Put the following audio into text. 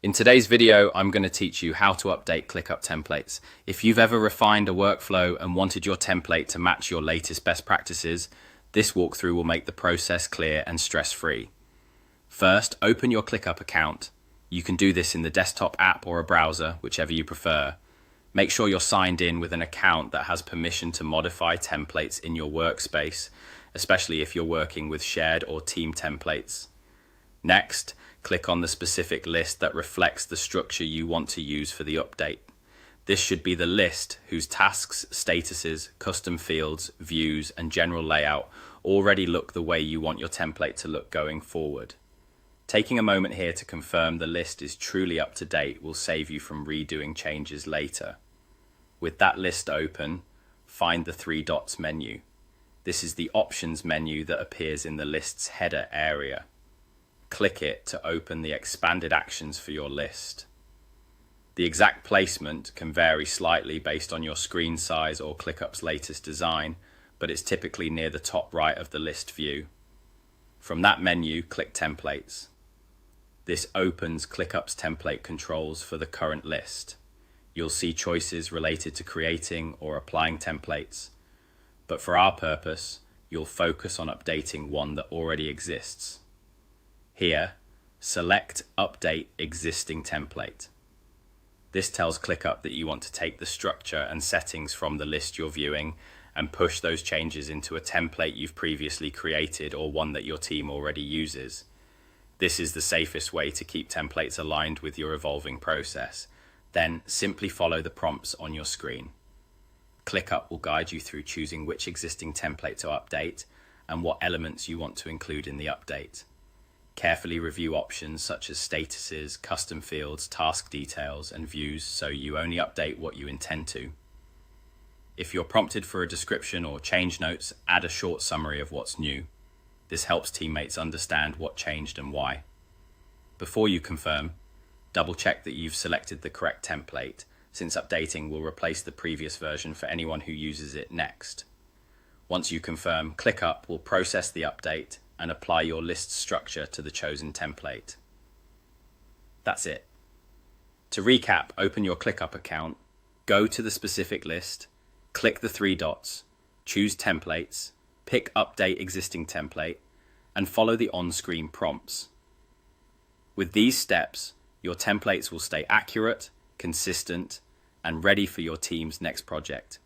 In today's video, I'm going to teach you how to update ClickUp templates. If you've ever refined a workflow and wanted your template to match your latest best practices, this walkthrough will make the process clear and stress-free. First, open your ClickUp account. You can do this in the desktop app or a browser, whichever you prefer. Make sure you're signed in with an account that has permission to modify templates in your workspace, especially if you're working with shared or team templates. Next, click on the specific list that reflects the structure you want to use for the update. This should be the list whose tasks, statuses, custom fields, views, and general layout already look the way you want your template to look going forward. Taking a moment here to confirm the list is truly up to date will save you from redoing changes later. With that list open, find the three dots menu. This is the options menu that appears in the list's header area. Click it to open the expanded actions for your list. The exact placement can vary slightly based on your screen size or ClickUp's latest design, but it's typically near the top right of the list view. From that menu, click Templates. This opens ClickUp's template controls for the current list. You'll see choices related to creating or applying templates, but for our purpose, you'll focus on updating one that already exists. Here, select Update Existing Template. This tells ClickUp that you want to take the structure and settings from the list you're viewing and push those changes into a template you've previously created or one that your team already uses. This is the safest way to keep templates aligned with your evolving process. Then simply follow the prompts on your screen. ClickUp will guide you through choosing which existing template to update and what elements you want to include in the update. Carefully review options such as statuses, custom fields, task details, and views so you only update what you intend to. If you're prompted for a description or change notes, add a short summary of what's new. This helps teammates understand what changed and why. Before you confirm, double check that you've selected the correct template, since updating will replace the previous version for anyone who uses it next. Once you confirm, ClickUp will process the update and apply your list structure to the chosen template. That's it. To recap, open your ClickUp account, go to the specific list, click the three dots, choose Templates, pick Update Existing Template, and follow the on-screen prompts. With these steps, your templates will stay accurate, consistent, and ready for your team's next project.